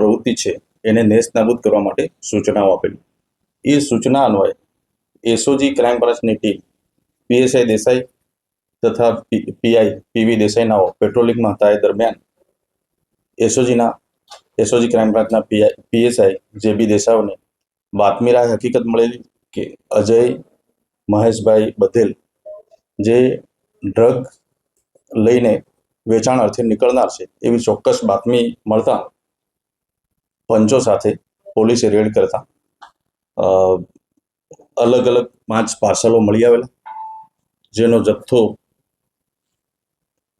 પ્રવૃત્તિ છે એને નેસ્તનાબૂદ કરવા માટે સૂચનાઓ આપેલી. એ સૂચના અન્વયે એસઓજી ક્રાઇમ બ્રાન્ચની ટીમ પીએસઆઈ દેસાઈ તથા પીઆઈ પીવી દેસાઈનાઓ પેટ્રોલિંગમાં હતા. એ દરમિયાન એસઓજી ક્રાઇમ બ્રાન્ચના પીએસઆઈ જેબી દેસાઈઓને બાતમી રાહે હકીકત મળેલી કે અજય મહેશભાઈ બધેલ જે ડ્રગ લઈને વેચાણ અર્થે નીકળનાર છે એવી ચોક્કસ બાતમી મળતા પંચો સાથે પોલીસે રેડ કરતા અલગ અલગ 5 પાર્સલો મળી આવેલા, જેનો જથ્થો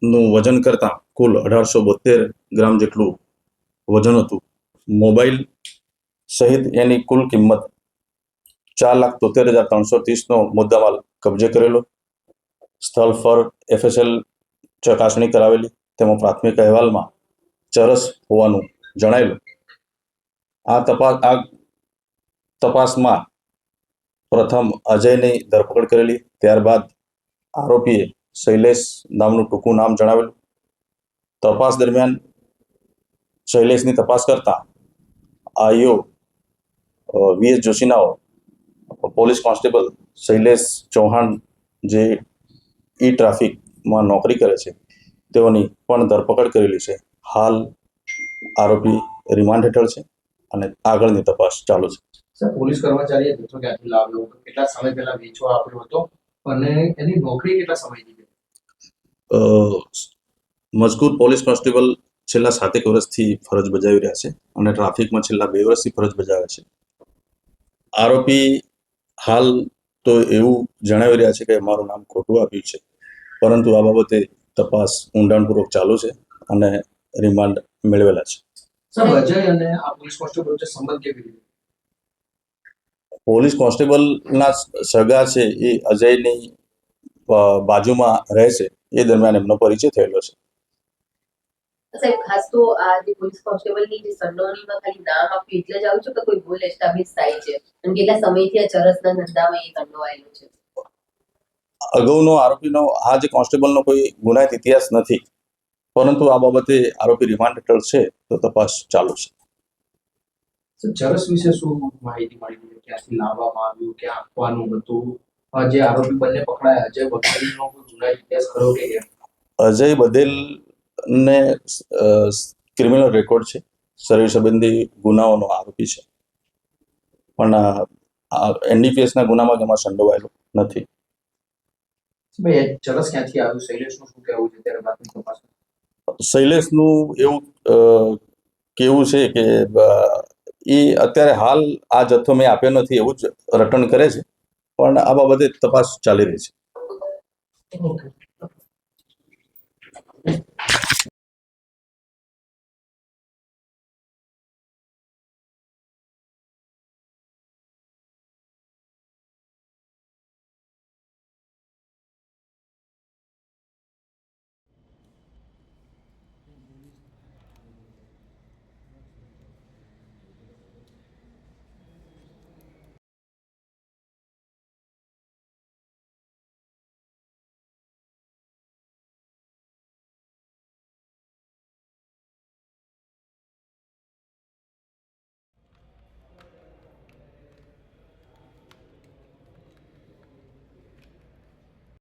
નું વજન કરતા કુલ 1872 ગ્રામ જેટલું વજન હતું. મોબાઈલ સહિત એની કુલ કિંમત 4,73,330નો મુદ્દામાલ કબજે કરેલો. સ્થળ પર FSL ચકાસણી કરાવેલી. તેમાં પ્રાથમિક અહેવાલમાં ચરસ હોવાનું જણાયેલું. આ તપાસમાં પ્રથમ અજયની ધરપકડ કરેલી. ત્યારબાદ આરોપીએ શૈલેષ નામનું ટૂંકું નામ જણાવેલું. તપાસ દરમિયાન શૈલેષની તપાસ કરતા આઈઓ VS જોશીનાઓ પોલીસ કોન્સ્ટેબલ શૈલેષ ચૌહાણ જે ટ્રાફિકમાં નોકરી કરે છે તેઓની પણ ધરપકડ કરેલી છે. હાલ આરોપી રિમાન્ડ હેઠળ છે અને આગળની તપાસ ચાલુ છે. સર, પોલીસ કર્મચારીએ જથ્થો ક્યાંથી લાવ્યો હતો, કેટલા સમય પહેલા વેચવા આપ્યો હતો અને એની નોકરી કેટલા સમયથી છે? મજકૂર પોલીસ કોન્સ્ટેબલ છેલ્લા 7 વર્ષથી ફરજ બજાવી રહ્યા છે અને ટ્રાફિકમાં છેલ્લા 2 વર્ષથી ફરજ બજાવે છે. આરોપી હાલ તો એવું જણાવી રહ્યા છે કે મારું નામ ખોટું આપ્યું છે, પરંતુ આ બાબતે તપાસ ઊંડાણપૂર્વક ચાલુ છે અને રિમાન્ડ મેળવેલા છે. સર, અજય અને આ પોલીસ કોન્સ્ટેબલ વચ્ચે સંબંધ કેવી રીતે? પોલીસ કોન્સ્ટેબલના સગા છે એ અજયની બાજુમાં રહે છે. એ દરમિયાન એમનો પરિચય થયેલો છે. સાહેબ, ખાસ તો આ જે પોલીસ કોન્સ્ટેબલની જે સંડોવણીમાં ખાલી નામ આપ્યું એટલે જ આવું છે કે કોઈ ભૂલ એસ્ટાબ્લિશ થાય છે અને કેટલા સમયથી આ ચરસના ધંધામાં એ સંડોવાયેલો છે? અગાઉનો આરોપીનો આ જે કોન્સ્ટેબલનો કોઈ ગુનાહિત ઇતિહાસ નથી, પરંતુ આ બાબતે આરોપી રિમાન્ડ હેઠળ છે તો તપાસ ચાલુ છે. ચરસ વિશે શું માહિતી મળી? ક્યાંથી લાવવામાં આવ્યું, ક્યાં આપવાનું હતું? જે આરોપી બંને પકડાયા, અજય બધેલનો કોઈ ગુનાહિત ઇતિહાસ ખરો કે કેમ? અજય બધેલને ક્રિમિનલ રેકોર્ડ છે, શરીર સંબંધી ગુનાઓનો આરોપી છે, પણ NDPSના ગુનામાં એમાં સંડોવાયેલો નથી. ભાઈ, ચરસ ક્યાંથી આવ્યું? શૈલેષનું શું કહેવું છે ત્યારે બાતમી તપાસ? શૈલેષનું એવું કેવું છે કે એ અત્યારે હાલ આ જથ્થો મેં આપ્યો નથી એવું જ રટણ કરે છે, પણ આ બાબતે તપાસ ચાલી રહી છે.